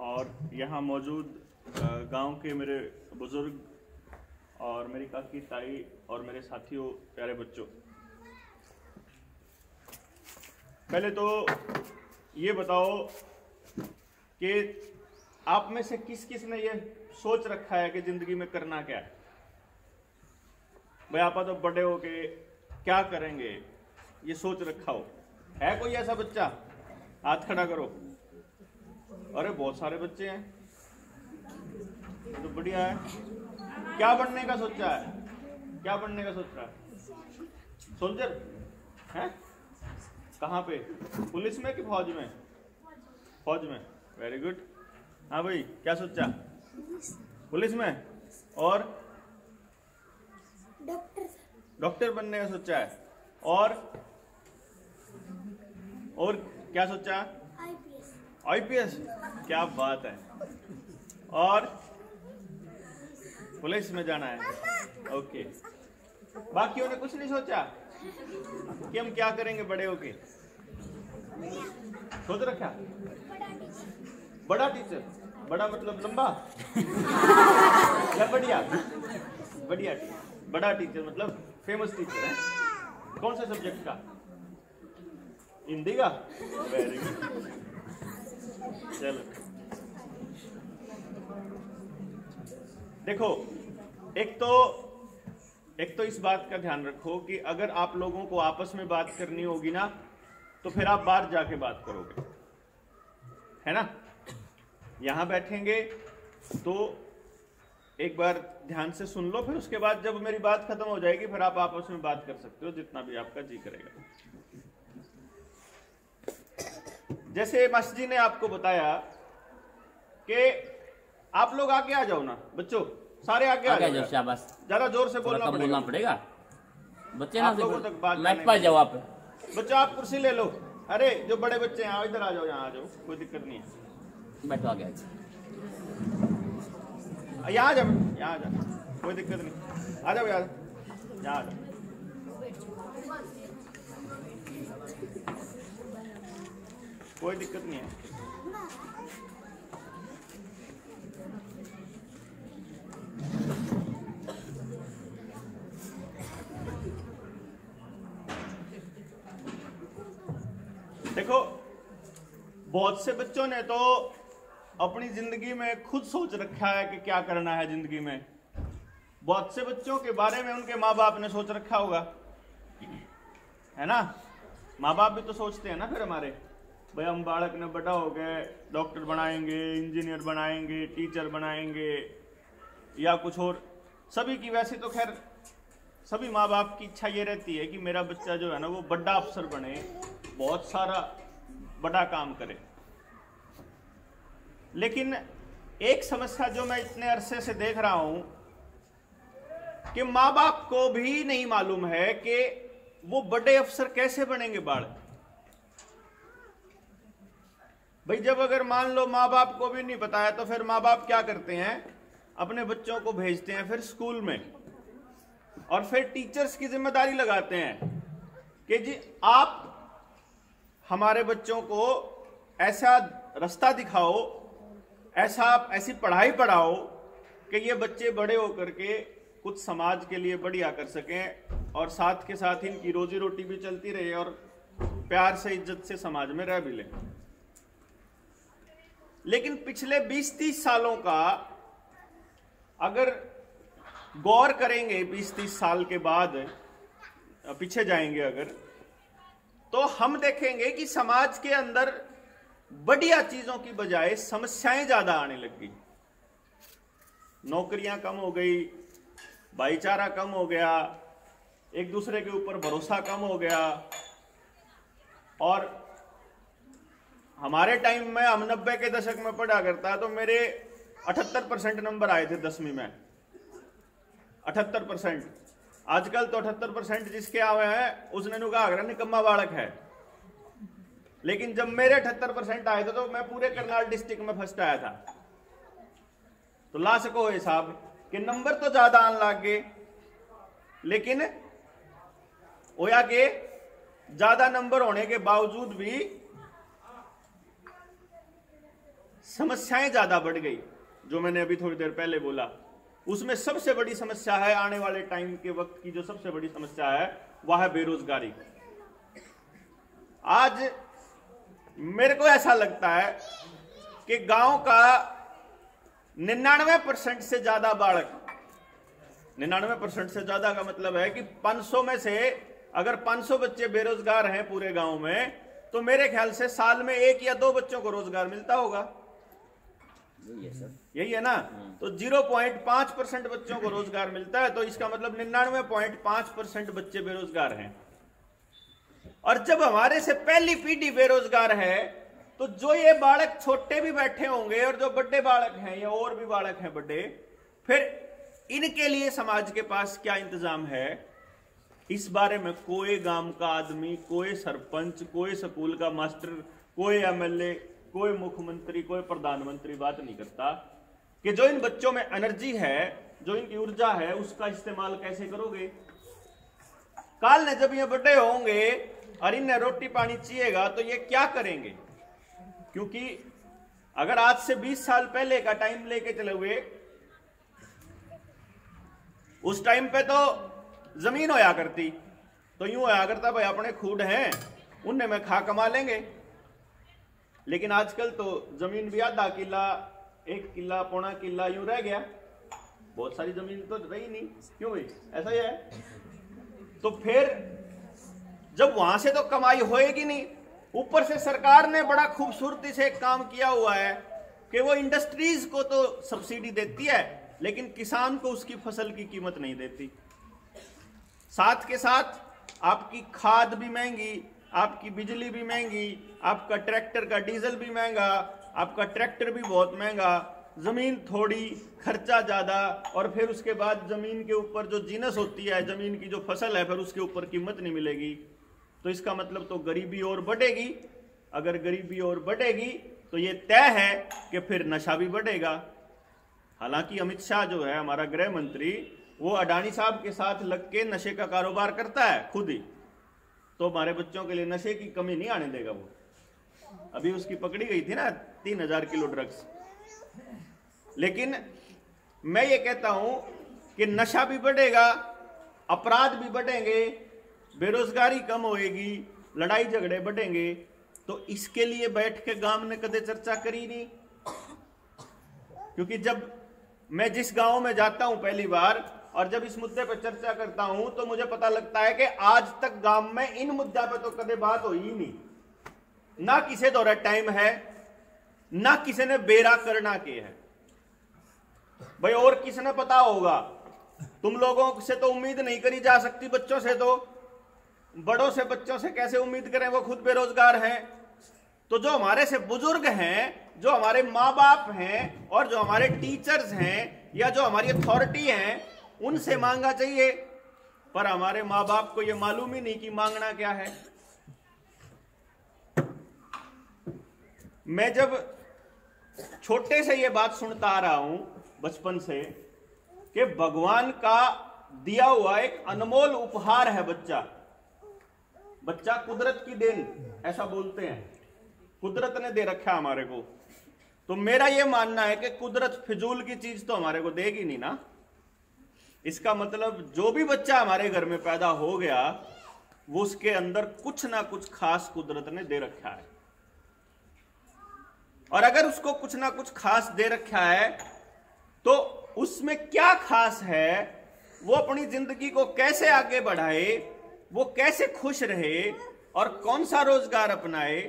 और यहाँ मौजूद गांव के मेरे बुजुर्ग और मेरी काकी ताई और मेरे साथियों, प्यारे बच्चों, पहले तो ये बताओ कि आप में से किस किस ने ये सोच रखा है कि जिंदगी में करना क्या है? भाई आप तो बड़े हो के क्या करेंगे, ये सोच रखा हो? है कोई ऐसा बच्चा? हाथ खड़ा करो। अरे बहुत सारे बच्चे हैं, तो बढ़िया है। क्या बनने का सोचा है? क्या बनने का सोच रहा है? सोल्जर है? कहाँ पे? पुलिस में कि फौज में? फौज में, वेरी गुड। हाँ भाई, क्या सोचा? पुलिस में। और डॉक्टर बनने का सोचा है। और क्या सोचा? आईपीएस। आईपीएस, क्या बात है। और पुलिस में जाना है, ओके। बाकियों ने कुछ नहीं सोचा कि हम क्या करेंगे बड़े होके? सोच रखा? बड़ा टीचर। बड़ा मतलब लंबा या बढ़िया? बढ़िया टीचर। बड़ा टीचर मतलब फेमस टीचर है। कौन से सब्जेक्ट का? हिंदी का, वेरी गुड। चलो देखो, एक तो इस बात का ध्यान रखो कि अगर आप लोगों को आपस में बात करनी होगी ना, तो फिर आप बाहर जाके बात करोगे, है ना? यहां बैठेंगे तो एक बार ध्यान से सुन लो, फिर उसके बाद जब मेरी बात खत्म हो जाएगी फिर आप आपस में बात कर सकते हो जितना भी आपका जी करेगा। जैसे मास्टर जी ने आपको बताया कि आप लोग आगे आ जाओ ना बच्चों, सारे आगे आ जाओ। शाबाश, ज्यादा जोर से बोलना पड़ेगा। बच्चे ना माइक पर जाओ आप। बच्चों आप कुर्सी ले लो। अरे जो बड़े बच्चे हैं इधर आ जाओ, यहाँ आ जाओ, कोई दिक्कत नहीं है। बैठो आगे, यहाँ आ जाओ, यहाँ आ जाओ, कोई दिक्कत नहीं। आ जाओ यार, यहाँ आ जाओ। कोई दिक्कत नहीं है। देखो, बहुत से बच्चों ने तो अपनी जिंदगी में खुद सोच रखा है कि क्या करना है जिंदगी में। बहुत से बच्चों के बारे में उनके माँ बाप ने सोच रखा होगा, है ना? माँ बाप भी तो सोचते हैं ना फिर हमारे, भाई हम बालक ने बड़ा हो गए, डॉक्टर बनाएंगे, इंजीनियर बनाएंगे, टीचर बनाएंगे या कुछ और। सभी की वैसे तो खैर सभी माँ बाप की इच्छा ये रहती है कि मेरा बच्चा जो है ना वो बड़ा अफसर बने, बहुत सारा बड़ा काम करे। लेकिन एक समस्या जो मैं इतने अरसे से देख रहा हूं कि माँ बाप को भी नहीं मालूम है कि वो बड़े अफसर कैसे बनेंगे बालक। भाई जब अगर मान लो माँ बाप को भी नहीं पता है तो फिर माँ बाप क्या करते हैं, अपने बच्चों को भेजते हैं फिर स्कूल में, और फिर टीचर्स की जिम्मेदारी लगाते हैं कि जी आप हमारे बच्चों को ऐसा रास्ता दिखाओ, ऐसी पढ़ाई पढ़ाओ कि ये बच्चे बड़े होकर के कुछ समाज के लिए बढ़िया कर सकें और साथ के साथ इनकी रोजी रोटी भी चलती रहे और प्यार से इज्जत से समाज में रह भी लें। लेकिन पिछले 20-30 सालों का अगर गौर करेंगे, 20-30 साल के बाद पीछे जाएंगे अगर, तो हम देखेंगे कि समाज के अंदर बढ़िया चीजों की बजाय समस्याएं ज्यादा आने लग गई। नौकरियां कम हो गई, भाईचारा कम हो गया, एक दूसरे के ऊपर भरोसा कम हो गया। और हमारे टाइम में, हम 90 के दशक में पढ़ा करता तो मेरे 78% नंबर आए थे 10वीं में, 78%। आजकल तो 78% जिसके आए हैं उसने कहा निकम्मा बालक है। लेकिन जब मेरे 78% आए थे तो मैं पूरे करनाल डिस्ट्रिक्ट में फर्स्ट आया था। तो ला सको हिसाब कि नंबर तो ज्यादा आने लग गए, लेकिन होया कि ज्यादा नंबर होने के बावजूद भी समस्याएं ज्यादा बढ़ गई। जो मैंने अभी थोड़ी देर पहले बोला, उसमें सबसे बड़ी समस्या है, आने वाले टाइम के वक्त की जो सबसे बड़ी समस्या है वह है बेरोजगारी। आज मेरे को ऐसा लगता है कि गांव का 99% से ज्यादा बालक, 99% से ज्यादा का मतलब है कि 500 में से अगर 500 बच्चे बेरोजगार हैं पूरे गांव में, तो मेरे ख्याल से साल में 1 या 2 बच्चों को रोजगार मिलता होगा। यही है सर, यही है ना। तो 0.5% बच्चों को रोजगार मिलता है, तो इसका मतलब 99.5% बच्चे बेरोजगार हैं। और जब हमारे से पहली पीढ़ी बेरोजगार है, तो जो ये बालक छोटे भी बैठे होंगे और जो बड़े बालक हैं या और भी बालक हैं बड़े, फिर इनके लिए समाज के पास क्या इंतजाम है, इस बारे में कोई गांव का आदमी, कोई सरपंच, कोई स्कूल का मास्टर, कोई एमएलए, कोई मुख्यमंत्री, कोई प्रधानमंत्री बात नहीं करता कि जो इन बच्चों में एनर्जी है, जो इनकी ऊर्जा है, उसका इस्तेमाल कैसे करोगे। काल ने जब ये बड़े होंगे और इन्हें रोटी पानी चाहिएगा तो ये क्या करेंगे। क्योंकि अगर आज से 20 साल पहले का टाइम लेके चले हुए, उस टाइम पे तो जमीन होया करती, तो यूं होया करता भाई अपने खूड हैं, उनने में खा कमा लेंगे। लेकिन आजकल तो जमीन भी आधा किला, 1 किला, पौना किला यूं रह गया, बहुत सारी जमीन तो रही नहीं। क्यों भाई, ऐसा ही है। तो फिर जब वहां से तो कमाई होएगी नहीं, ऊपर से सरकार ने बड़ा खूबसूरती से एक काम किया हुआ है कि वो इंडस्ट्रीज को तो सब्सिडी देती है, लेकिन किसान को उसकी फसल की कीमत नहीं देती। साथ के साथ आपकी खाद भी महंगी, आपकी बिजली भी महंगी, आपका ट्रैक्टर का डीजल भी महंगा, आपका ट्रैक्टर भी बहुत महंगा, जमीन थोड़ी, खर्चा ज्यादा, और फिर उसके बाद जमीन के ऊपर जो जीनस होती है, जमीन की जो फसल है, फिर उसके ऊपर कीमत नहीं मिलेगी। तो इसका मतलब तो गरीबी और बढ़ेगी। अगर गरीबी और बढ़ेगी तो ये तय है कि फिर नशा भी बढ़ेगा। हालांकि अमित शाह जो है हमारा गृह मंत्री, वो अडानी साहब के साथ लग के नशे का कारोबार करता है खुद ही, तो हमारे बच्चों के लिए नशे की कमी नहीं आने देगा वो। अभी उसकी पकड़ी गई थी ना 3000 किलो ड्रग्स। लेकिन मैं ये कहता हूं कि नशा भी बढ़ेगा, अपराध भी बढ़ेंगे, बेरोजगारी कम होएगी, लड़ाई झगड़े बढ़ेंगे। तो इसके लिए बैठ के गांव ने कदे चर्चा करी नहीं। क्योंकि जब मैं जिस गांव में जाता हूं पहली बार और जब इस मुद्दे पर चर्चा करता हूं, तो मुझे पता लगता है कि आज तक गांव में इन मुद्दों पे तो कदे बात हुई ही नहीं। ना किसी दौरा टाइम है, ना किसी ने बेरा करना के है भाई। और किसने पता होगा, तुम लोगों से तो उम्मीद नहीं करी जा सकती, बच्चों से तो, बड़ों से बच्चों से कैसे उम्मीद करें, वो खुद बेरोजगार हैं। तो जो हमारे से बुजुर्ग हैं, जो हमारे माँ बाप हैं, और जो हमारे टीचर्स हैं, या जो हमारी अथॉरिटी हैं, उनसे मांगा चाहिए। पर हमारे माँ बाप को यह मालूम ही नहीं कि मांगना क्या है। मैं जब छोटे से ये बात सुनता आ रहा हूं बचपन से कि भगवान का दिया हुआ एक अनमोल उपहार है बच्चा, बच्चा कुदरत की देन, ऐसा बोलते हैं, कुदरत ने दे रखा हमारे को। तो मेरा यह मानना है कि कुदरत फिजूल की चीज तो हमारे को देगी नहीं ना। इसका मतलब जो भी बच्चा हमारे घर में पैदा हो गया, वो उसके अंदर कुछ ना कुछ खास कुदरत ने दे रखा है। और अगर उसको कुछ ना कुछ खास दे रखा है, तो उसमें क्या खास है, वो अपनी जिंदगी को कैसे आगे बढ़ाए, वो कैसे खुश रहे, और कौन सा रोजगार अपनाए,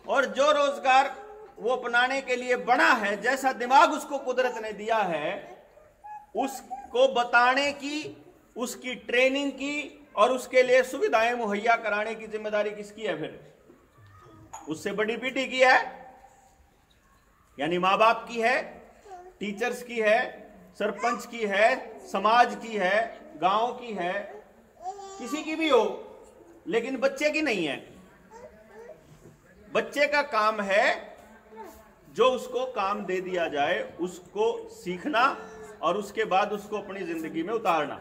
और जो रोजगार वो अपनाने के लिए बना है, जैसा दिमाग उसको कुदरत ने दिया है, उसको बताने की, उसकी ट्रेनिंग की, और उसके लिए सुविधाएं मुहैया कराने की जिम्मेदारी किसकी है फिर? उससे बड़ी पीढ़ी की है, यानी माँ बाप की है, टीचर्स की है, सरपंच की है, समाज की है, गांव की है, किसी की भी हो, लेकिन बच्चे की नहीं है। बच्चे का काम है जो उसको काम दे दिया जाए उसको सीखना, और उसके बाद उसको अपनी जिंदगी में उतारना।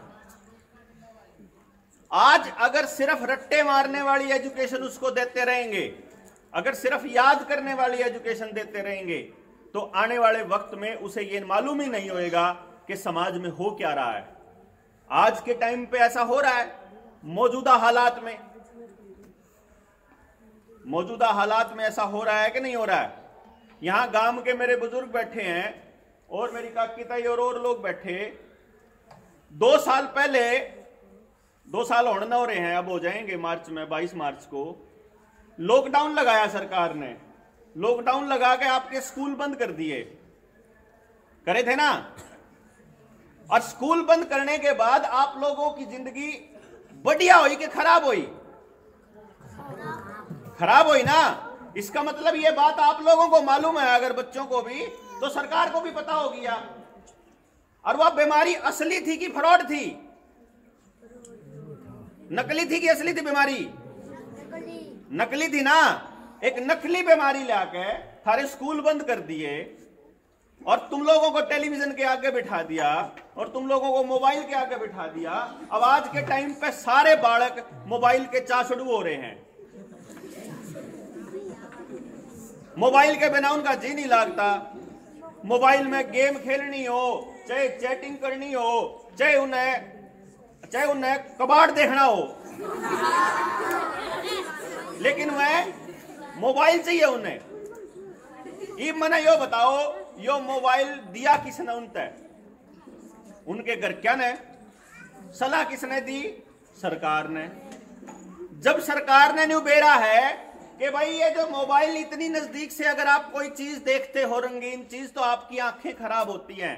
आज अगर सिर्फ रट्टे मारने वाली एजुकेशन उसको देते रहेंगे, अगर सिर्फ याद करने वाली एजुकेशन देते रहेंगे, तो आने वाले वक्त में उसे यह मालूम ही नहीं होएगा कि समाज में हो क्या रहा है। आज के टाइम पे ऐसा हो रहा है, मौजूदा हालात में ऐसा हो रहा है कि नहीं हो रहा है। यहां गांव के मेरे बुजुर्ग बैठे हैं और मेरी काकी ताई और लोग बैठे। 2 साल पहले, 2 साल होने न हो रहे हैं, अब हो जाएंगे मार्च में, 22 मार्च को लॉकडाउन लगाया सरकार ने। लॉकडाउन लगा के आपके स्कूल बंद कर दिए, करे थे ना। और स्कूल बंद करने के बाद आप लोगों की जिंदगी बढ़िया हुई कि खराब हुई? खराब हुई ना। इसका मतलब ये बात आप लोगों को मालूम है, अगर बच्चों को भी, तो सरकार को भी पता होगी यार। और वह बीमारी असली थी कि फ्रॉड थी? नकली थी कि असली थी बीमारी? नकली थी ना। एक नकली बीमारी लाके सारे स्कूल बंद कर दिए और तुम लोगों को टेलीविजन के आगे बिठा दिया और तुम लोगों को मोबाइल के आगे बिठा दिया। अब आज के टाइम पे सारे बालक मोबाइल के चाशड़ू हो रहे हैं। मोबाइल के बिना उनका जी नहीं लगता। मोबाइल में गेम खेलनी हो, चाहे चैटिंग करनी हो, चाहे उन्हें कबाड़ देखना हो, लेकिन वह मोबाइल चाहिए उन्हें। ये मने यो बताओ, यो मोबाइल दिया किसने उनते? उनके घर क्या ने सलाह किसने दी? सरकार ने। जब सरकार ने न्यू बेरा है कि भाई ये जो मोबाइल इतनी नजदीक से अगर आप कोई चीज देखते हो, रंगीन चीज, तो आपकी आंखें खराब होती हैं।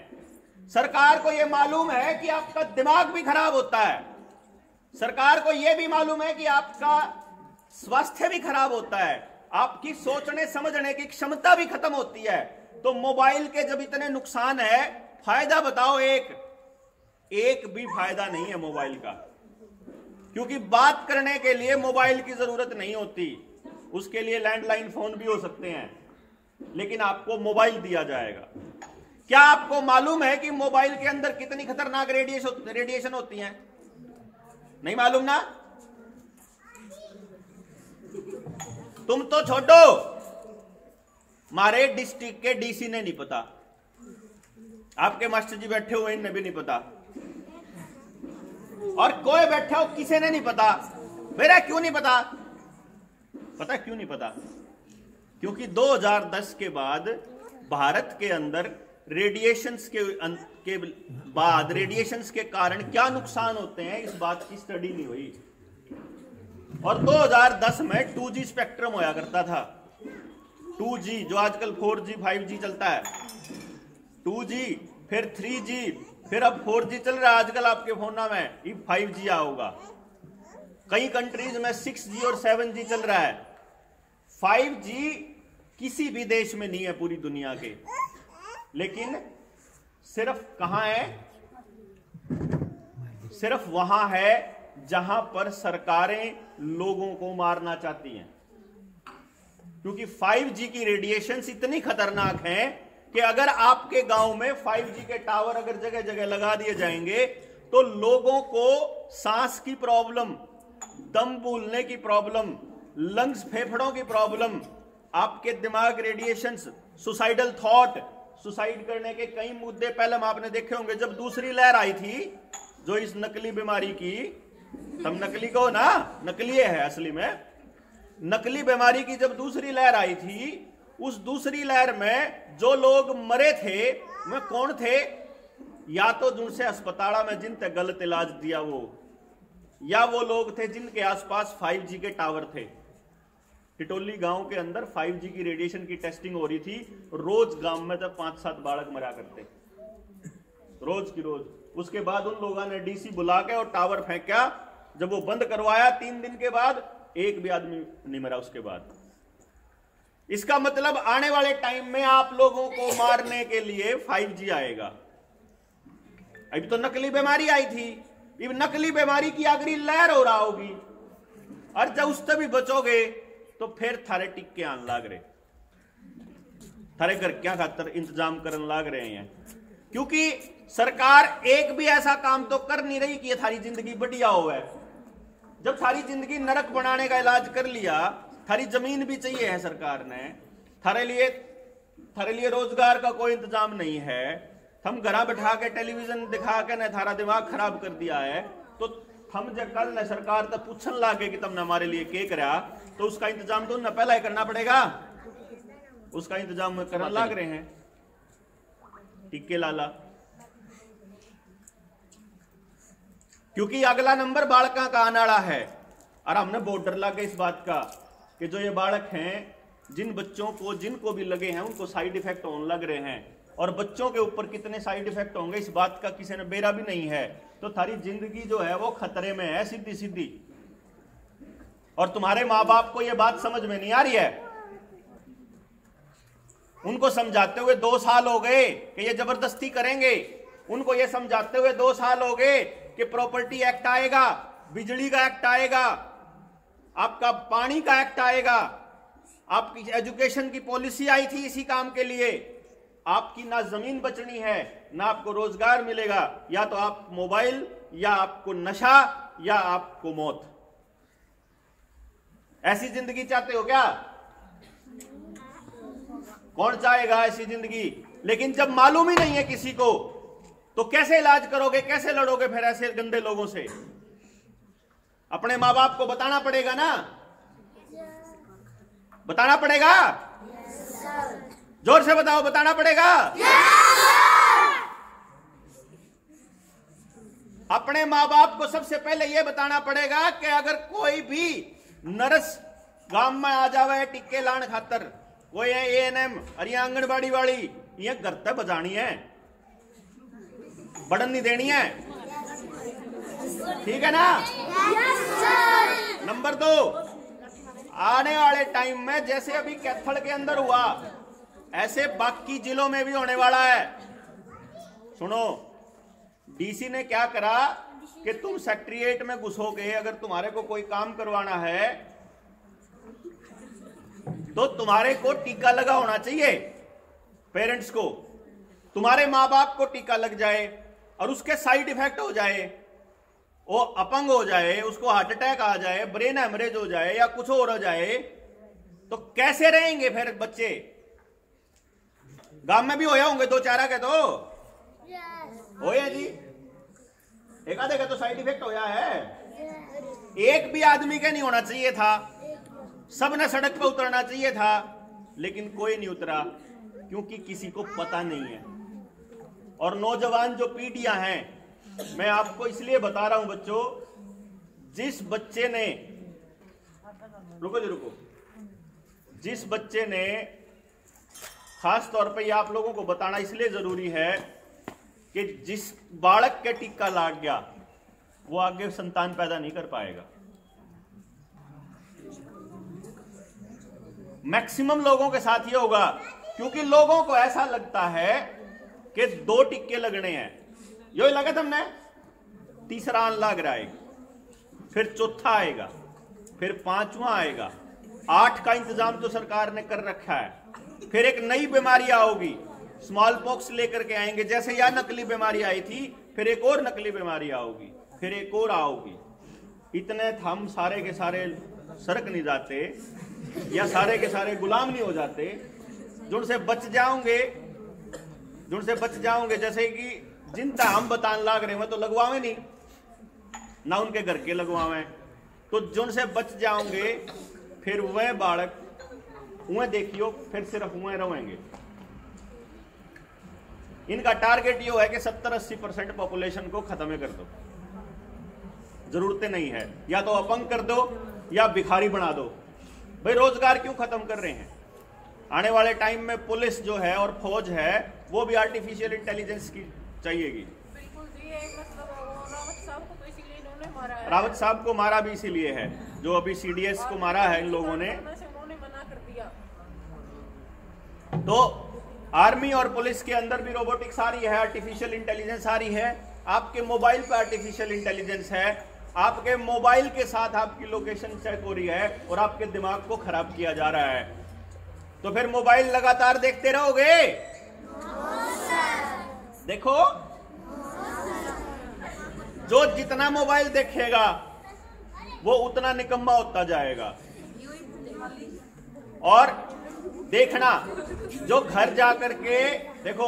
सरकार को यह मालूम है कि आपका दिमाग भी खराब होता है। सरकार को यह भी मालूम है कि आपका स्वास्थ्य भी खराब होता है, आपकी सोचने समझने की क्षमता भी खत्म होती है। तो मोबाइल के जब इतने नुकसान है, फायदा बताओ? एक भी फायदा नहीं है मोबाइल का। क्योंकि बात करने के लिए मोबाइल की जरूरत नहीं होती, उसके लिए लैंडलाइन फोन भी हो सकते हैं, लेकिन आपको मोबाइल दिया जाएगा। क्या आपको मालूम है कि मोबाइल के अंदर कितनी खतरनाक रेडिएशन होती है? नहीं मालूम ना। तुम तो छोड़ो, हमारे डिस्ट्रिक्ट के डीसी ने नहीं पता, आपके मास्टर जी बैठे हुए इन्हें भी नहीं पता, और कोई बैठा हो किसी ने नहीं पता। मेरा क्यों नहीं पता? पता क्यों नहीं पता? क्योंकि 2010 के बाद भारत के अंदर रेडिएशंस के कारण क्या नुकसान होते हैं, इस बात की स्टडी नहीं हुई। और 2010 में 2G स्पेक्ट्रम होया करता था। 2G जो आजकल 4G 5G चलता है, 2G, फिर 3G, फिर अब 4G चल रहा है आजकल आपके फोन में, ये 5G होगा। कई कंट्रीज में 6G और 7G चल रहा है। 5G किसी भी देश में नहीं है पूरी दुनिया के, लेकिन सिर्फ कहां है? सिर्फ वहां है जहां पर सरकारें लोगों को मारना चाहती हैं। क्योंकि 5G की रेडिएशंस इतनी खतरनाक हैं कि अगर आपके गांव में 5G के टावर अगर जगह जगह लगा दिए जाएंगे तो लोगों को सांस की प्रॉब्लम, दम फूलने की प्रॉब्लम, लंग्स फेफड़ों की प्रॉब्लम, आपके दिमाग रेडिएशंस, सुसाइडल थॉट, सुसाइड करने के कई मुद्दे पहले आपने देखे होंगे। जब दूसरी लहर आई थी जो इस नकली बीमारी की, तब नकली को ना, नकली है असली में, नकली बीमारी की जब दूसरी लहर आई थी, उस दूसरी लहर में जो लोग मरे थे वे कौन थे? या तो जिनसे अस्पताल में जिनसे गलत इलाज दिया वो, या वो लोग थे जिनके आसपास 5G के टावर थे। टिटोली गांव के अंदर 5G की रेडिएशन की टेस्टिंग हो रही थी। रोज गांव में तब 5-7 बालक मरा करते, रोज की रोज। उसके बाद उन लोगों ने डीसी बुला के और टावर फेंका। जब वो बंद करवाया 3 दिन के बाद, एक भी आदमी नहीं मरा उसके बाद। इसका मतलब आने वाले टाइम में आप लोगों को मारने के लिए 5G आएगा। अभी तो नकली बीमारी आई थी, अब नकली बीमारी की अगली लहर हो रहा होगी, और जब उससे भी बचोगे तो फिर थारे टिक्के आने लाग रहे, थारे घर क्या खातर इंतजाम करने लाग रहे हैं। क्योंकि सरकार एक भी ऐसा काम तो कर नहीं रही कि थारी जिंदगी बढ़िया हो है। जब सारी जिंदगी नरक बनाने का इलाज कर लिया, थारी जमीन भी चाहिए है सरकार ने, थारे लिए थारे लिए रोजगार का कोई इंतजाम नहीं है, हम घरा बैठा के टेलीविजन दिखा के न थारा दिमाग खराब कर दिया है, तो हम जब कल न सरकार तक पूछन लागे कि तुमने हमारे लिए क्या करा, तो उसका इंतजाम तो न पहला ही करना पड़ेगा। उसका इंतजाम करने लाग रहे हैं टिक्के लाला, क्योंकि अगला नंबर बालका का आने वाला है। और हमने बॉर्डर लागे इस बात का कि जो ये बालक हैं, जिन बच्चों को जिनको भी लगे हैं उनको साइड इफेक्ट होने लग रहे हैं, और बच्चों के ऊपर कितने साइड इफेक्ट होंगे इस बात का किसी ने बेरा भी नहीं है। तो थारी जिंदगी जो है वो खतरे में है सीधी सीधी, और तुम्हारे माँ बाप को ये बात समझ में नहीं आ रही है। उनको समझाते हुए 2 साल हो गए कि ये जबरदस्ती करेंगे, उनको ये समझाते हुए 2 साल हो गए कि प्रॉपर्टी एक्ट आएगा, बिजली का एक्ट आएगा, आपका पानी का एक्ट आएगा, आपकी एजुकेशन की पॉलिसी आई थी इसी काम के लिए। आपकी ना जमीन बचनी है, ना आपको रोजगार मिलेगा, या तो आप मोबाइल, या आपको नशा, या आपको मौत। ऐसी जिंदगी चाहते हो क्या? कौन चाहेगा ऐसी जिंदगी? लेकिन जब मालूम ही नहीं है किसी को, तो कैसे इलाज करोगे, कैसे लड़ोगे फिर ऐसे गंदे लोगों से? अपने माँ बाप को बताना पड़ेगा ना, बताना पड़ेगा। जोर से बताओ, बताना पड़ेगा। अपने माँ बाप को सबसे पहले यह बताना पड़ेगा कि अगर कोई भी नर्स गांव में आ जावे टिक्के लाने खातर, कोई है ANM अरे आंगनबाड़ी वाली, ये घर तक बजानी है, बढ़न नहीं देनी है, ठीक है ना? नंबर 2, आने वाले टाइम में जैसे अभी कैथल के अंदर हुआ, ऐसे बाकी जिलों में भी होने वाला है। सुनो, DC ने क्या करा कि तुम सेक्रेटेरिएट में घुसोगे, अगर तुम्हारे को कोई काम करवाना है तो तुम्हारे को टीका लगा होना चाहिए। पेरेंट्स को, तुम्हारे माँ बाप को टीका लग जाए और उसके साइड इफेक्ट हो जाए, वो अपंग हो जाए, उसको हार्ट अटैक आ जाए, ब्रेन हेमरेज हो जाए, या कुछ और हो जाए, तो कैसे रहेंगे फिर बच्चे? गांव में भी होया होंगे 2-4 के, तो होया जी, एक आधे का तो साइड इफेक्ट होया है। एक भी आदमी के नहीं होना चाहिए था, सबने सड़क पर उतरना चाहिए था, लेकिन कोई नहीं उतरा क्योंकि किसी को पता नहीं है। और नौजवान जो पीढ़ियां हैं, मैं आपको इसलिए बता रहा हूं बच्चों, जिस बच्चे ने, रुको, जिस बच्चे ने, खास तौर पे ये आप लोगों को बताना इसलिए जरूरी है कि जिस बालक के टीका लग गया वो आगे संतान पैदा नहीं कर पाएगा। मैक्सिमम लोगों के साथ ये होगा, क्योंकि लोगों को ऐसा लगता है कि 2 टिक्के लगने हैं, यो ही लगा तुमने, तीसरा आन लग रहा है, फिर चौथा आएगा, फिर 5वां आएगा, 8 का इंतजाम तो सरकार ने कर रखा है। फिर एक नई बीमारी आओगी, स्मॉल पॉक्स लेकर के आएंगे, जैसे यह नकली बीमारी आई थी, फिर एक और नकली बीमारी आओगी, फिर एक और आओगी। इतने हम सारे के सारे सड़क नहीं जाते, या सारे के सारे गुलाम नहीं हो जाते, जिनसे बच जाओगे, जैसे कि जिनता हम बताने लाग रहे हैं तो लगवावे नहीं ना, उनके घर के लगवावे, तो जिनसे बच जाओगे फिर वह बालक वह देखियो फिर सिर्फ वह रहेंगे। इनका टारगेट ये है कि 70-80% पॉपुलेशन को खत्म कर दो, जरूरतें नहीं है, या तो अपंग कर दो या भिखारी बना दो। भाई रोजगार क्यों खत्म कर रहे हैं? आने वाले टाइम में पुलिस जो है और फौज है वो भी आर्टिफिशियल इंटेलिजेंस की चाहिएगी। बिल्कुल जी, मतलब रावत साहब को तो इसीलिए इन्होंने मारा है। रावत साहब को मारा भी इसीलिए है, जो अभी CDS को मारा है इन लोगों ने, उन्होंने मना कर दिया। तो आर्मी और पुलिस के अंदर भी रोबोटिक्स आ रही है, आर्टिफिशियल इंटेलिजेंस आ रही है, आपके मोबाइल पे आर्टिफिशियल इंटेलिजेंस है, आपके मोबाइल के साथ आपकी लोकेशन चेक हो रही है और आपके दिमाग को खराब किया जा रहा है। तो फिर मोबाइल लगातार देखते रहोगे? देखो, जो जितना मोबाइल देखेगा वो उतना निकम्मा होता जाएगा। और देखना, जो घर जा करके देखो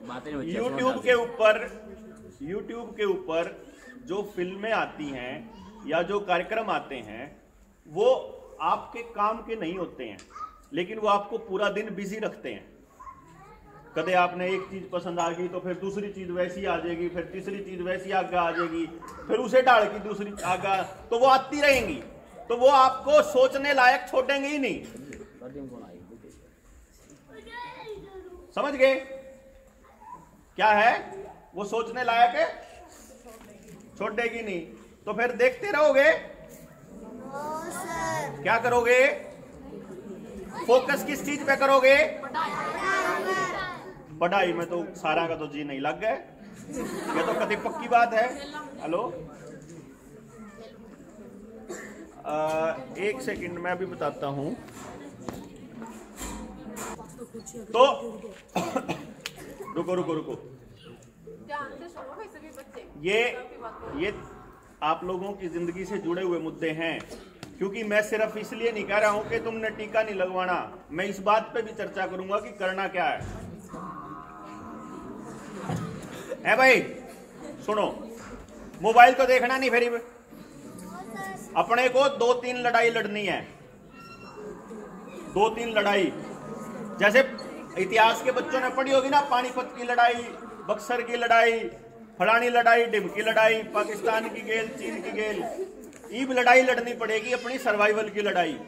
बातें नहीं बच्चे यूट्यूब के ऊपर जो फिल्में आती हैं या जो कार्यक्रम आते हैं वो आपके काम के नहीं होते हैं, लेकिन वो आपको पूरा दिन बिजी रखते हैं। कदे आपने एक चीज पसंद आ गई तो फिर दूसरी चीज वैसी आ जाएगी, फिर तीसरी चीज वैसी आगे आ जाएगी, फिर उसे डाल की दूसरी आगे, तो वो आती रहेंगी, तो वो आपको सोचने लायक छोड़ेंगे ही नहीं। समझ गए क्या है? वो सोचने लायक है, छोड़ेगी नहीं। तो फिर देखते रहोगे, क्या करोगे? फोकस किस चीज पे करोगे? पढ़ाई में तो सारा का तो जी नहीं लग गए, ये तो कभी पक्की बात है। हेलो, एक सेकंड मैं अभी बताता हूं। तो रुको, ध्यान से सुनो भाई सभी बच्चे। ये आप लोगों की जिंदगी से जुड़े हुए मुद्दे हैं, क्योंकि मैं सिर्फ इसलिए नहीं कह रहा हूं कि तुमने टीका नहीं लगवाना, मैं इस बात पे भी चर्चा करूंगा कि करना क्या है भाई। सुनो, मोबाइल तो देखना नहीं, फिर अपने को 2-3 लड़ाई लड़नी है, 2-3 लड़ाई। जैसे इतिहास के बच्चों ने पढ़ी होगी ना, पानीपत की लड़ाई, बक्सर की लड़ाई, फलानी लड़ाई, डिम की लड़ाई, पाकिस्तान की गेल, चीन की गेल। ईब लड़ाई लड़नी पड़ेगी, अपनी सर्वाइवल की लड़ाई।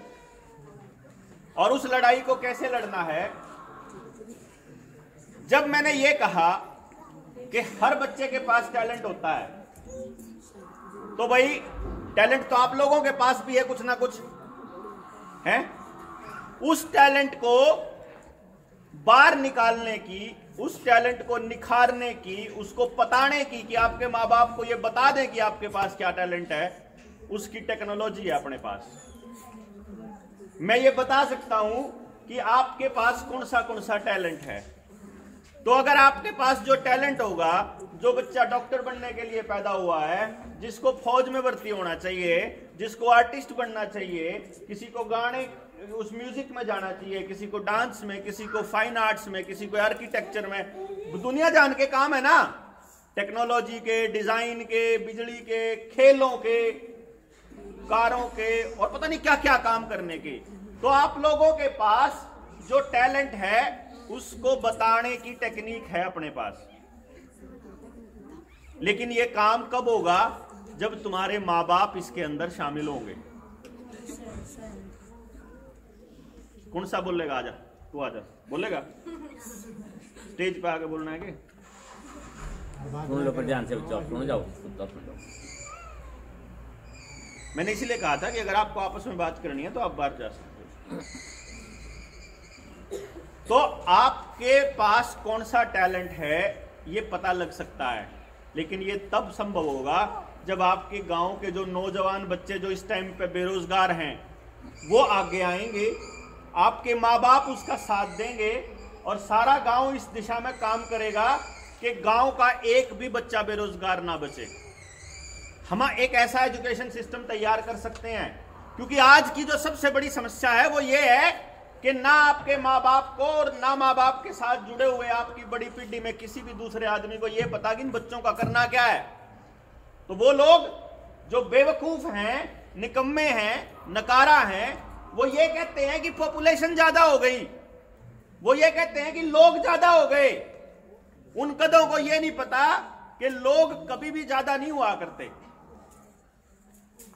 और उस लड़ाई को कैसे लड़ना है? जब मैंने ये कहा कि हर बच्चे के पास टैलेंट होता है, तो भाई टैलेंट तो आप लोगों के पास भी है, कुछ ना कुछ है। उस टैलेंट को बाहर निकालने की, उस टैलेंट को निखारने की, उसको बताने की, कि आपके माँ बाप को यह बता दें कि आपके पास क्या टैलेंट है, उसकी टेक्नोलॉजी है अपने पास। मैं ये बता सकता हूं कि आपके पास कौन सा टैलेंट है। तो अगर आपके पास जो टैलेंट होगा, जो बच्चा डॉक्टर बनने के लिए पैदा हुआ है, जिसको फौज में भर्ती होना चाहिए, जिसको आर्टिस्ट बनना चाहिए, किसी को गाने उस म्यूजिक में जाना चाहिए, किसी को डांस में, किसी को फाइन आर्ट्स में, किसी को आर्किटेक्चर में, दुनिया जान के काम है ना, टेक्नोलॉजी के, डिजाइन के, बिजली के, खेलों के, कारों के, और पता नहीं क्या क्या काम करने के। तो आप लोगों के पास जो टैलेंट है उसको बताने की टेक्निक है अपने पास। लेकिन ये काम कब होगा? जब तुम्हारे माँ बाप इसके अंदर शामिल होंगे। कौन सा बोलेगा? आजा, तू आजा, बोलेगा? स्टेज पे आके बोलना है कि सुन लो, पर ध्यान से बच्चों, सुन जाओ। मैंने इसीलिए कहा था कि अगर आपको आपस में बात करनी है तो आप बाहर जा सकते हो। तो आपके पास कौन सा टैलेंट है ये पता लग सकता है, लेकिन ये तब संभव होगा जब आपके गांव के जो नौजवान बच्चे जो इस टाइम पे बेरोजगार हैं वो आगे आएंगे, आपके माँ बाप उसका साथ देंगे और सारा गांव इस दिशा में काम करेगा कि गांव का एक भी बच्चा बेरोजगार ना बचे। हम एक ऐसा एजुकेशन सिस्टम तैयार कर सकते हैं, क्योंकि आज की जो सबसे बड़ी समस्या है वो ये है कि ना आपके माँ बाप को और ना माँ बाप के साथ जुड़े हुए आपकी बड़ी पीढ़ी में किसी भी दूसरे आदमी को ये पता कि इन बच्चों का करना क्या है। तो वो लोग जो बेवकूफ हैं, निकम्मे हैं, नकारा हैं, वो ये कहते हैं कि पॉपुलेशन ज्यादा हो गई, वो ये कहते हैं कि लोग ज्यादा हो गए। उन कदों को ये नहीं पता कि लोग कभी भी ज्यादा नहीं हुआ करते।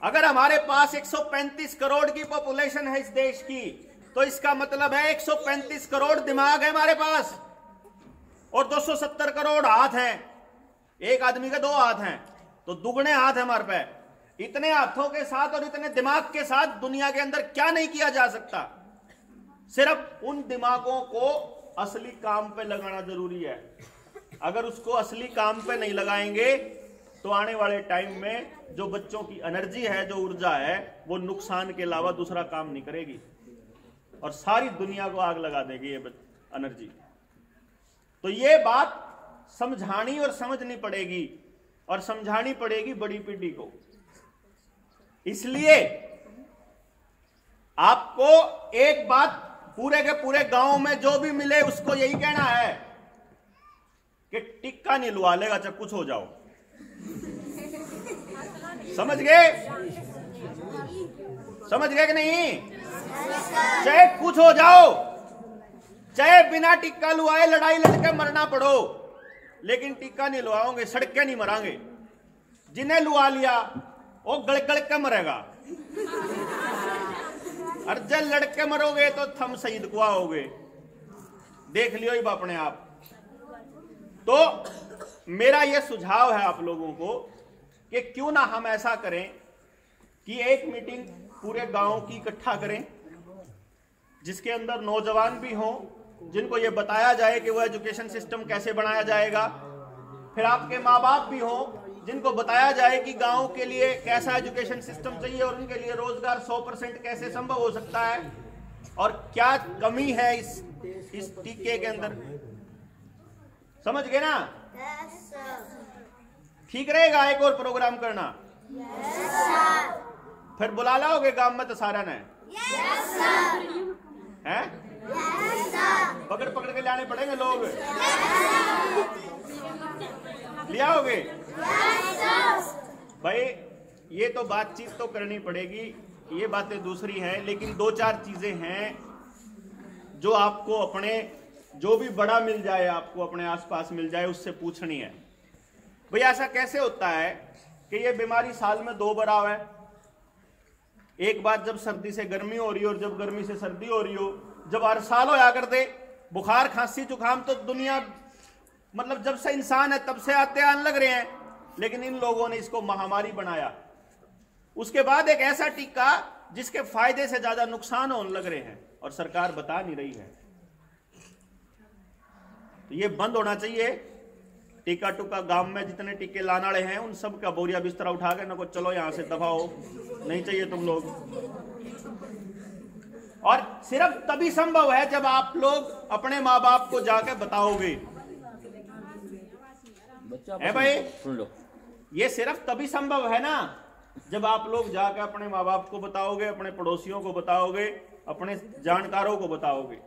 अगर हमारे पास 135 करोड़ की पॉपुलेशन है इस देश की, तो इसका मतलब है 135 करोड़ दिमाग है हमारे पास और 270 करोड़ हाथ हैं। एक आदमी के 2 हाथ हैं, तो दुगने हाथ है हमारे पे। इतने हाथों के साथ और इतने दिमाग के साथ दुनिया के अंदर क्या नहीं किया जा सकता। सिर्फ उन दिमागों को असली काम पे लगाना जरूरी है। अगर उसको असली काम पे नहीं लगाएंगे तो आने वाले टाइम में जो बच्चों की एनर्जी है, जो ऊर्जा है, वो नुकसान के अलावा दूसरा काम नहीं करेगी और सारी दुनिया को आग लगा देगी ये एनर्जी। तो ये बात समझानी और समझनी पड़ेगी, और समझानी पड़ेगी बड़ी पीढ़ी को। इसलिए आपको एक बात पूरे के पूरे गांव में जो भी मिले उसको यही कहना है कि टिक्का नहीं लुआ लेगा चाहे कुछ हो जाओ। समझ गए? समझ गए कि नहीं? चाहे कुछ हो जाओ, चाहे बिना टिक्का लुआए लड़ाई लड़के मरना पड़ो, लेकिन टिक्का नहीं लुआओगे, सड़के नहीं मरांगे। जिन्हें लुआ लिया वो गड़ के मरेगा, और जब लड़के मरोगे तो थम शहीद कुआ होगे। देख लियो ही अपने आप। तो मेरा यह सुझाव है आप लोगों को कि क्यों ना हम ऐसा करें कि एक मीटिंग पूरे गांव की इकट्ठा करें, जिसके अंदर नौजवान भी हों, जिनको यह बताया जाए कि वो एजुकेशन सिस्टम कैसे बनाया जाएगा। फिर आपके माँ बाप भी हों, जिनको बताया जाए कि गांव के लिए कैसा एजुकेशन सिस्टम चाहिए और उनके लिए रोजगार 100% कैसे संभव हो सकता है और क्या कमी है इस टीके के अंदर। समझ गए ना? ठीक रहेगा एक और प्रोग्राम करना। फिर बुला लाओगे गांव में तो सारा ने हैं? पकड़ पकड़ के लाने पड़ेंगे लोग, ले आओगे भाई। ये तो बातचीत तो करनी पड़ेगी, ये बातें दूसरी हैं, लेकिन दो चार चीजें हैं जो आपको अपने, जो भी बड़ा मिल जाए आपको अपने आसपास मिल जाए, उससे पूछनी है। भाई ऐसा कैसे होता है कि ये बीमारी साल में 2 बार आवे? एक बार जब सर्दी से गर्मी हो रही हो और जब गर्मी से सर्दी हो रही हो। जब हर साल होया करते बुखार खांसी जुकाम तो दुनिया, मतलब जब से इंसान है तब से आते आने लग रहे हैं, लेकिन इन लोगों ने इसको महामारी बनाया। उसके बाद एक ऐसा टीका जिसके फायदे से ज्यादा नुकसान होने लग रहे हैं और सरकार बता नहीं रही है। तो ये बंद होना चाहिए। टीका टुका गांव में जितने टीके लाने वाले हैं उन सब का बोरिया बिस्तरा उठा के ना को चलो यहां से दफाओ, नहीं चाहिए तुम लोग। और सिर्फ तभी संभव है जब आप लोग अपने माँ बाप को जाके बताओगे। है भाई, सुन लो, ये सिर्फ तभी संभव है ना जब आप लोग जाकर अपने माँ बाप को बताओगे, अपने पड़ोसियों को बताओगे, अपने जानकारों को बताओगे।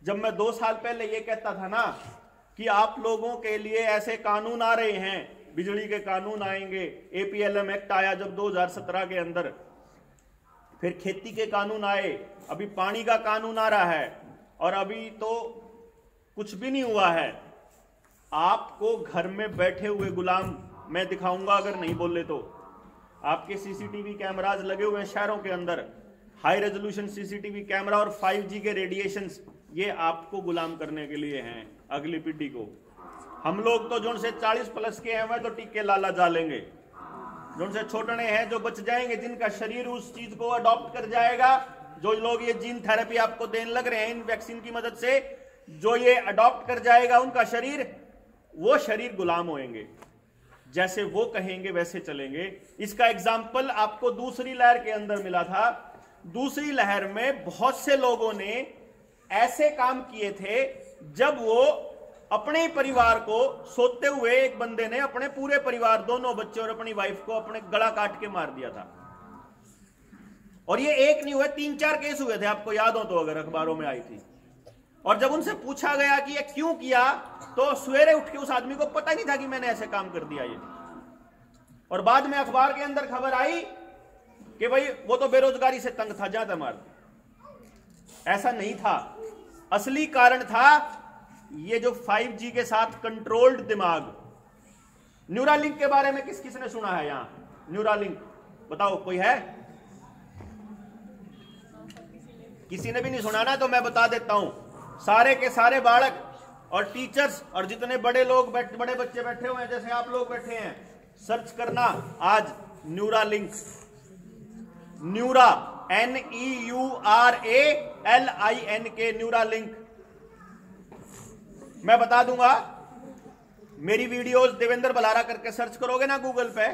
जब मैं 2 साल पहले ये कहता था ना कि आप लोगों के लिए ऐसे कानून आ रहे हैं, बिजली के कानून आएंगे, APLM एक्ट आया जब 2017 के अंदर, फिर खेती के कानून आए, अभी पानी का कानून आ रहा है, और अभी तो कुछ भी नहीं हुआ है। आपको घर में बैठे हुए गुलाम मैं दिखाऊंगा, अगर नहीं बोले तो। आपके CCTV कैमराज लगे हुए हैं शहरों के अंदर, हाई रेजोल्यूशन CCTV कैमरा और 5G के रेडिएशंस, ये आपको गुलाम करने के लिए हैं अगली पीढ़ी को। हम लोग तो जो से 40+ के हैं वह तो टीके लाला जा लेंगे, जो से छोटने हैं जो बच जाएंगे, जिनका शरीर उस चीज को अडॉप्ट कर जाएगा। जो लोग ये जीन थेरेपी आपको देने लग रहे हैं इन वैक्सीन की मदद से, जो ये अडॉप्ट कर जाएगा उनका शरीर, वो शरीर गुलाम होंगे, जैसे वो कहेंगे वैसे चलेंगे। इसका एग्जाम्पल आपको दूसरी लहर के अंदर मिला था। दूसरी लहर में बहुत से लोगों ने ऐसे काम किए थे जब वो अपने ही परिवार को, सोते हुए एक बंदे ने अपने पूरे परिवार, 2 बच्चे और अपनी वाइफ को अपने गला काट के मार दिया था। और ये एक नहीं हुए, 3-4 केस हुए थे, आपको याद हो तो, अगर अखबारों में आई थी। और जब उनसे पूछा गया कि ये क्यों किया, तो सवेरे उठ के उस आदमी को पता नहीं था कि मैंने ऐसे काम कर दिया ये। और बाद में अखबार के अंदर खबर आई कि भाई वो तो बेरोजगारी से तंग था, ज्यादा मार दिया। ऐसा नहीं था। असली कारण था ये जो 5G के साथ कंट्रोल्ड दिमाग। न्यूरालिंक के बारे में किस किस ने सुना है यहां? न्यूरालिंक बताओ, कोई है? किसी ने भी नहीं सुना ना, तो मैं बता देता हूं। सारे के सारे बालक और टीचर्स और जितने बड़े लोग, बड़े बच्चे बैठे हुए हैं, जैसे आप लोग बैठे हैं, सर्च करना आज न्यूरालिंक। Neura, NEURALINK, Neuralink. मैं बता दूंगा, मेरी वीडियोस देवेंद्र बलारा करके सर्च करोगे ना गूगल पे,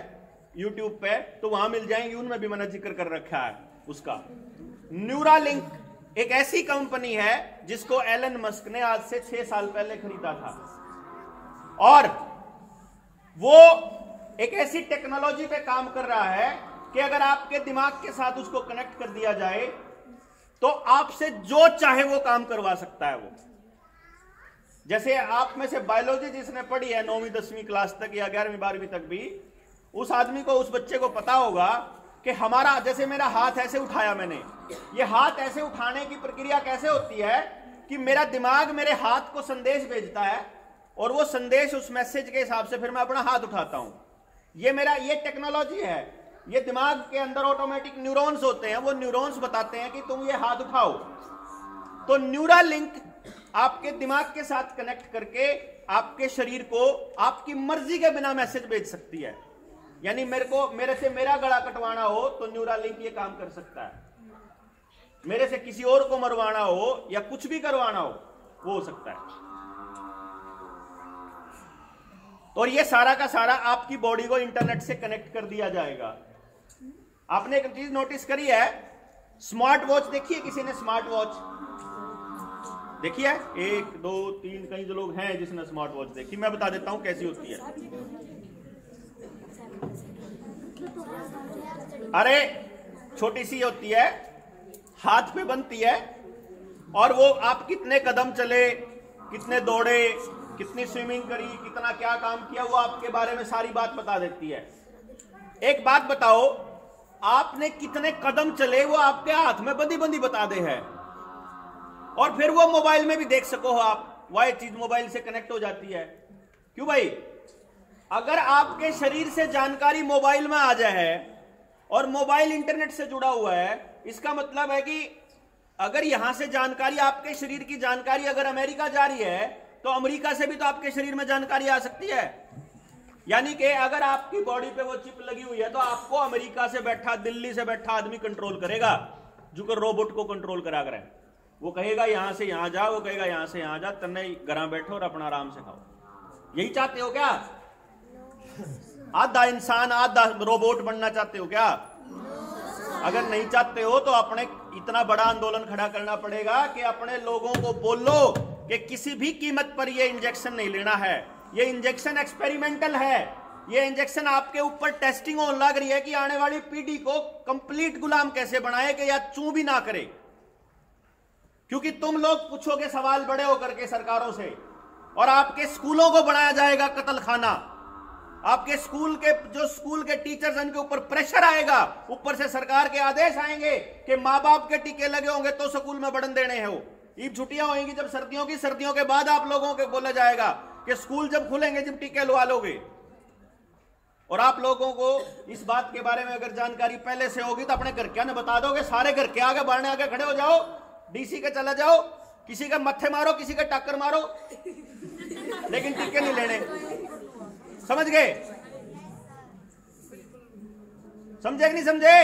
यूट्यूब पे, तो वहां मिल जाएंगी। उनमें भी मैंने जिक्र कर रखा है उसका। न्यूरालिंक एक ऐसी कंपनी है जिसको एलन मस्क ने आज से 6 साल पहले खरीदा था, और वो एक ऐसी टेक्नोलॉजी पे काम कर रहा है कि अगर आपके दिमाग के साथ उसको कनेक्ट कर दिया जाए तो आपसे जो चाहे वो काम करवा सकता है वो। जैसे आप में से बायोलॉजी जिसने पढ़ी है 9वीं 10वीं क्लास तक या 11वीं 12वीं तक भी, उस आदमी को, उस बच्चे को पता होगा कि हमारा, जैसे मेरा हाथ ऐसे उठाया मैंने, ये हाथ ऐसे उठाने की प्रक्रिया कैसे होती है कि मेरा दिमाग मेरे हाथ को संदेश भेजता है और वो संदेश, उस मैसेज के हिसाब से फिर मैं अपना हाथ उठाता हूं। ये टेक्नोलॉजी है। ये दिमाग के अंदर ऑटोमेटिक न्यूरॉन्स होते हैं, वो न्यूरॉन्स बताते हैं कि तुम ये हाथ उठाओ। तो न्यूरल लिंक आपके दिमाग के साथ कनेक्ट करके आपके शरीर को आपकी मर्जी के बिना मैसेज भेज सकती है। यानी मेरे से मेरा गला कटवाना हो तो न्यूरल लिंक ये काम कर सकता है, मेरे से किसी और को मरवाना हो या कुछ भी करवाना हो वो हो सकता है। तो ये सारा का सारा आपकी बॉडी को इंटरनेट से कनेक्ट कर दिया जाएगा। आपने एक चीज नोटिस करी है, स्मार्ट वॉच देखी है किसी ने? स्मार्ट वॉच देखी है? 1 2 3 कई जो लोग हैं जिसने स्मार्ट वॉच देखी। मैं बता देता हूं कैसी होती है। अरे छोटी सी होती है, हाथ पे बनती है और वो आप कितने कदम चले, कितने दौड़े, कितनी स्विमिंग करी, कितना क्या काम किया, वो आपके बारे में सारी बात बता देती है। एक बात बताओ, आपने कितने कदम चले वो आपके हाथ में बंदी बंदी बता दे है, और फिर वो मोबाइल में भी देख सको आप, वह चीज मोबाइल से कनेक्ट हो जाती है। क्यों भाई? अगर आपके शरीर से जानकारी मोबाइल में आ जाए है और मोबाइल इंटरनेट से जुड़ा हुआ है, इसका मतलब है कि अगर यहां से जानकारी, आपके शरीर की जानकारी अगर अमेरिका जा रही है तो अमेरिका से भी तो आपके शरीर में जानकारी आ सकती है। यानी कि अगर आपकी बॉडी पे वो चिप लगी हुई है तो आपको अमेरिका से बैठा, दिल्ली से बैठा आदमी कंट्रोल करेगा, जो कि रोबोट को कंट्रोल करा करे। वो कहेगा यहां से यहां जा, वो कहेगा यहां से यहां जा, तन्ने घर बैठो और अपना आराम से खाओ। यही चाहते हो क्या? आधा इंसान आधा रोबोट बनना चाहते हो क्या? अगर नहीं चाहते हो तो अपने इतना बड़ा आंदोलन खड़ा करना पड़ेगा कि अपने लोगों को बोलो कि किसी भी कीमत पर यह इंजेक्शन नहीं लेना है। ये इंजेक्शन एक्सपेरिमेंटल है। ये इंजेक्शन आपके ऊपर टेस्टिंग होने लग रही है कि आने वाली पीढ़ी को कंप्लीट गुलाम कैसे बनाए कि या चू भी ना करे। क्योंकि तुम लोग पूछोगे सवाल बड़े होकर के सरकारों से, और आपके स्कूलों को बनाया जाएगा कत्ल खाना। आपके स्कूल के टीचर्स, इनके ऊपर प्रेशर आएगा, ऊपर से सरकार के आदेश आएंगे कि माँ बाप के टीके लगे होंगे तो स्कूल में बढ़न देने हैं। ईद छुट्टियां होंगी जब सर्दियों की, सर्दियों के बाद आप लोगों को बोला जाएगा कि स्कूल जब खुलेंगे जब टीके लगा लोगे। और आप लोगों को इस बात के बारे में अगर जानकारी पहले से होगी तो अपने घर के आने बता दोगे, सारे घर के आगे बाढ़ने आगे खड़े हो जाओ, डीसी के चला जाओ, किसी का मत्थे मारो, किसी का टक्कर मारो, लेकिन टीके नहीं लेने। समझ गए? समझे कि नहीं समझे?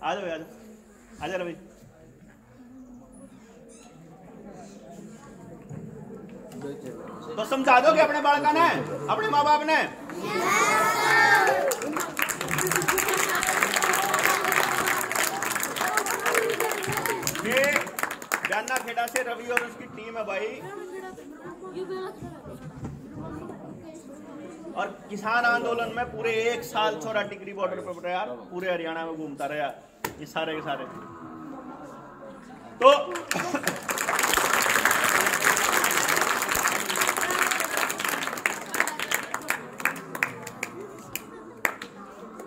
आ जाओ आ जाओ रवि। तो समझा दोगे अपने बालका ने, अपने माँ बाप ने? जाना खेड़ा से रवि और उसकी टीम है भाई, और किसान आंदोलन में पूरे 1 साल छोरा टिकरी बॉर्डर पे बैठा यार, पूरे हरियाणा में घूमता रहा ये सारे के सारे। तो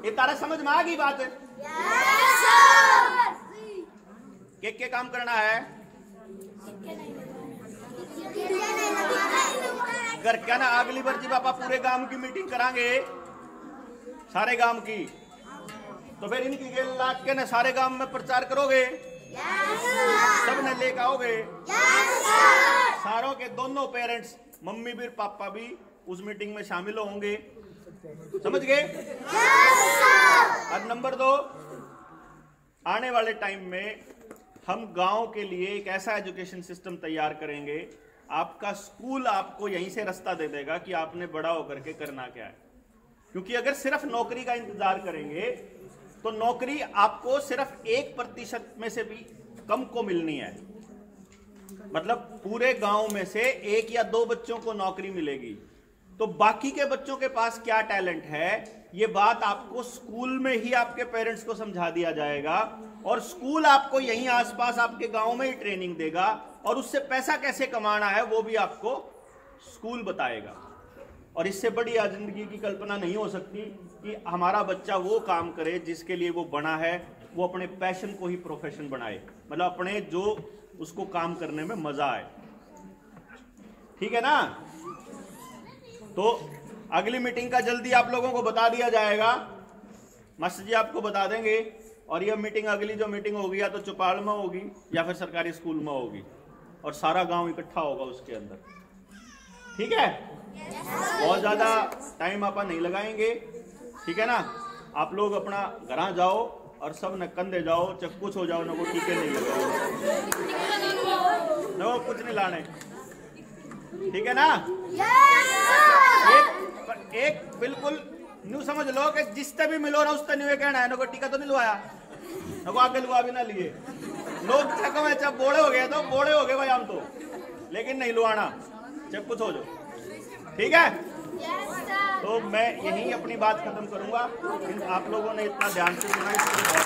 ये तारा समझ में आ गई बात है? के काम करना है घर क्या ना, अगली बार जी बापा पूरे गांव की मीटिंग करांगे, सारे गांव की, तो फिर इनकी गेल लाट के ना सारे गांव में प्रचार करोगे, सब ने लेकर आओगे, सारों के दोनों पेरेंट्स, मम्मी भी पापा भी उस मीटिंग में शामिल होंगे। समझ गए? अब नंबर 2, आने वाले टाइम में हम गांव के लिए एक ऐसा एजुकेशन सिस्टम तैयार करेंगे, आपका स्कूल आपको यहीं से रास्ता दे देगा कि आपने बड़ा होकर के करना क्या है। क्योंकि अगर सिर्फ नौकरी का इंतजार करेंगे तो नौकरी आपको सिर्फ 1% में से भी कम को मिलनी है। मतलब पूरे गांव में से 1 या 2 बच्चों को नौकरी मिलेगी, तो बाकी के बच्चों के पास क्या टैलेंट है, ये बात आपको स्कूल में ही आपके पेरेंट्स को समझा दिया जाएगा और स्कूल आपको यहीं आसपास आपके गांव में ही ट्रेनिंग देगा, और उससे पैसा कैसे कमाना है वो भी आपको स्कूल बताएगा। और इससे बड़ी जिंदगी की कल्पना नहीं हो सकती कि हमारा बच्चा वो काम करे जिसके लिए वो बना है, वो अपने पैशन को ही प्रोफेशन बनाए, मतलब अपने जो उसको काम करने में मजा आए। ठीक है ना? तो अगली मीटिंग का जल्दी आप लोगों को बता दिया जाएगा, मास्टर जी आपको बता देंगे। और यह मीटिंग, अगली जो मीटिंग होगी या तो चौपाल में होगी या फिर सरकारी स्कूल में होगी, और सारा गांव इकट्ठा होगा उसके अंदर। ठीक है? बहुत ज्यादा टाइम आप नहीं लगाएंगे, ठीक है ना? आप लोग अपना घर जाओ और सब न कंधे जाओ, चक्कुच हो जाओ, न को टीके नहीं लगाओ, न वो कुछ नहीं लाने। ठीक है ना? एक बिल्कुल न्यू समझ लो कि जिससे भी मिलो ना उससे न्यू कहना है, नको टीका तो नहीं लवाया, नको आगे लुआ भी ना लिए। लोग चको में जब बोले हो गए तो बोले हो गए भाई हम तो, लेकिन नहीं लुआना, जब कुछ हो जाओ। ठीक है? तो मैं यही अपनी बात खत्म करूंगा। आप लोगों ने इतना ध्यान से सुना, इसके लिए बहुत